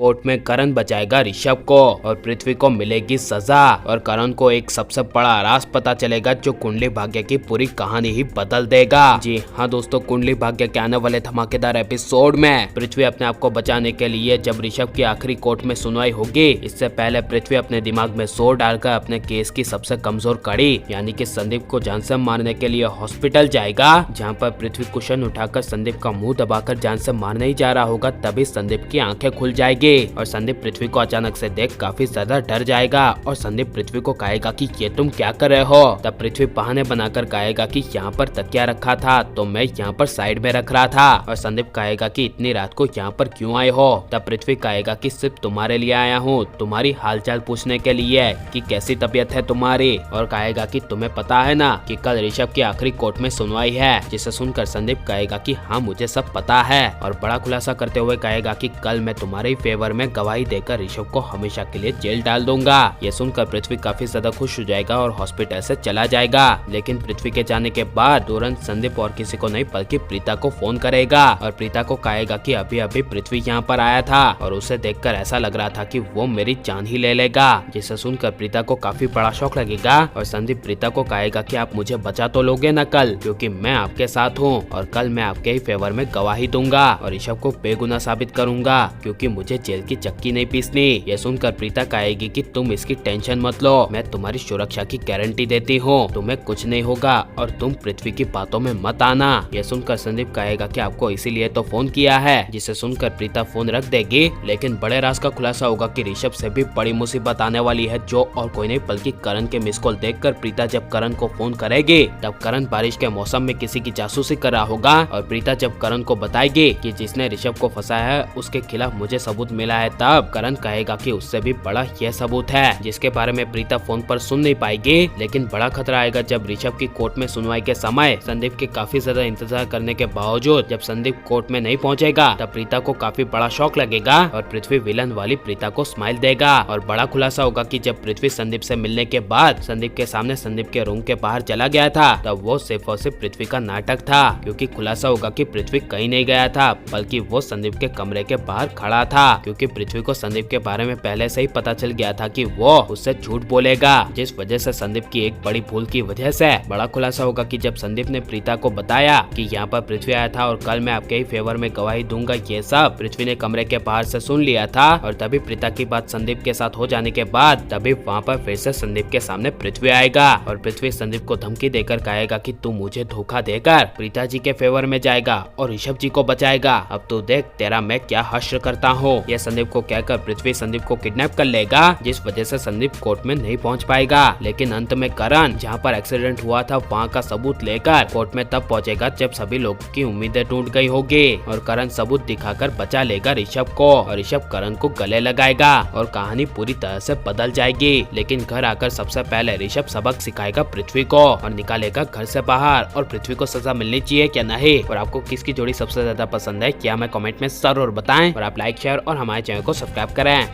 Court में करण बचाएगा ऋषभ को और पृथ्वी को मिलेगी सजा और करण को एक सबसे बड़ा राज पता चलेगा जो कुंडली भाग्य की पूरी कहानी ही बदल देगा। जी हाँ दोस्तों, कुंडली भाग्य के आने वाले धमाकेदार एपिसोड में पृथ्वी अपने आप को बचाने के लिए जब ऋषभ की आखिरी कोर्ट में सुनवाई होगी, इससे पहले पृथ्वी अपने दिमाग में जोर डालकर अपने केस की सबसे कमजोर कड़ी यानी कि संदीप को जान से मारने के लिए हॉस्पिटल जाएगा, जहाँ पर पृथ्वी कुशन उठाकर संदीप का मुंह दबाकर जान से मारने ही जा रहा होगा। तभी संदीप की आंखें खुल जाएगी और संदीप पृथ्वी को अचानक से देख काफी ज्यादा डर जाएगा और संदीप पृथ्वी को कहेगा कि ये तुम क्या कर रहे हो। तब पृथ्वी बहाने बनाकर कहेगा कि यहाँ पर तकिया रखा था तो मैं यहाँ पर साइड में रख रहा था और संदीप कहेगा कि इतनी रात को यहाँ पर क्यों आए हो। तब पृथ्वी कहेगा कि सिर्फ तुम्हारे लिए आया हूँ, तुम्हारी हालचाल पूछने के लिए कि कैसी तबीयत है तुम्हारी, और कहेगा कि तुम्हें पता है ना कि कल ऋषभ की आखिरी कोर्ट में सुनवाई है। जिसे सुनकर संदीप कहेगा कि हाँ मुझे सब पता है और बड़ा खुलासा करते हुए कहेगा कि कल मैं तुम्हारे ही फेवर में गवाही देकर ऋषभ को हमेशा के लिए जेल डाल दूंगा। ये सुनकर पृथ्वी काफी ज्यादा खुश हो जाएगा और हॉस्पिटल से चला जाएगा। लेकिन पृथ्वी के जाने के बाद तुरंत संदीप और किसी को नहीं बल्कि प्रीता को फोन करेगा और प्रीता को कहेगा कि अभी अभी पृथ्वी यहाँ पर आया था और उसे देखकर ऐसा लग रहा था कि वो मेरी जान ही ले लेगा। जिसे सुनकर प्रीता को काफी बड़ा शौक लगेगा और संदीप प्रीता को कहेगा कि आप मुझे बचा तो लोगे न कल, क्योंकि मैं आपके साथ हूँ और कल मैं आपके ही फेवर में गवाही दूंगा और ऋषभ को बेगुनाह साबित करूंगा, क्योंकि मुझे जेल की चक्की नहीं पीसनी। ये सुनकर प्रीता कहेगी कि तुम इसकी टेंशन मत लो, मैं तुम्हारी सुरक्षा की गारंटी देती हूँ, तुम्हें कुछ नहीं होगा और तुम पृथ्वी की बातों में मत आना। ये सुनकर संदीप कहेगा कि आपको इसीलिए तो फोन किया है। जिसे सुनकर प्रीता फोन रख देगी। लेकिन बड़े राज का खुलासा होगा कि ऋषभ से भी बड़ी मुसीबत आने वाली है, जो और कोई नहीं बल्कि करण के मिस कॉल देखकर प्रीता जब करण को फोन करेगी तब करण बारिश के मौसम में किसी की जासूसी कर रहा होगा और प्रीता जब करण को बताएगी कि जिसने ऋषभ को फंसाया है उसके खिलाफ मुझे सबूत मिला है, तब करण कहेगा कि उससे भी बड़ा यह सबूत है जिसके बारे में प्रीता फोन पर सुन नहीं पाएगी। लेकिन बड़ा खतरा आएगा जब ऋषभ की कोर्ट में सुनवाई के समय संदीप के काफी ज्यादा इंतजार करने के बावजूद जब संदीप कोर्ट में नहीं पहुंचेगा तब प्रीता को काफी बड़ा शौक लगेगा और पृथ्वी विलन वाली प्रीता को स्माइल देगा। और बड़ा खुलासा होगा कि जब पृथ्वी संदीप से मिलने के बाद संदीप के सामने संदीप के रूम के बाहर चला गया था तब वो सिर्फ और सिर्फ पृथ्वी का नाटक था, क्योंकि खुलासा होगा कि पृथ्वी कहीं नहीं गया था बल्कि वो संदीप के कमरे के बाहर खड़ा था, क्योंकि पृथ्वी को संदीप के बारे में पहले से ही पता चल गया था कि वो उससे झूठ बोलेगा, जिस वजह से संदीप की एक बड़ी भूल की वजह से बड़ा खुलासा होगा कि जब संदीप ने प्रीता को बताया कि यहाँ पर पृथ्वी आया था और कल मैं आपके ही फेवर में गवाही दूंगा, ये सब पृथ्वी ने कमरे के बाहर से सुन लिया था और तभी प्रीता की बात संदीप के साथ हो जाने के बाद तभी वहाँ पर फिर से संदीप के सामने पृथ्वी आएगा और पृथ्वी संदीप को धमकी देकर कहेगा कि तू मुझे धोखा देकर प्रीता जी के फेवर में जाएगा और ऋषभ जी को बचाएगा, अब तू देख तेरा मैं क्या हश्र करता हूँ। यह संदीप को कहकर पृथ्वी संदीप को किडनैप कर लेगा, जिस वजह से संदीप कोर्ट में नहीं पहुँच पाएगा। लेकिन अंत में करण जहाँ पर एक्सीडेंट हुआ था वहाँ का सबूत लेकर कोर्ट में तब पहुँचेगा जब सभी लोगों की उम्मीदें टूट गई होगी और करण सबूत दिखाकर बचा लेगा ऋषभ को और ऋषभ करण को गले लगाएगा और कहानी पूरी तरह से बदल जाएगी। लेकिन घर आकर सबसे पहले ऋषभ सबक सिखाएगा पृथ्वी को और निकालेगा घर से बाहर और पृथ्वी को सजा मिलनी चाहिए क्या नहीं, और आपको किसकी जोड़ी सबसे ज्यादा पसंद है क्या हमें कमेंट में जरूर बताएं और आप लाइक शेयर और हमारे चैनल को सब्सक्राइब करें।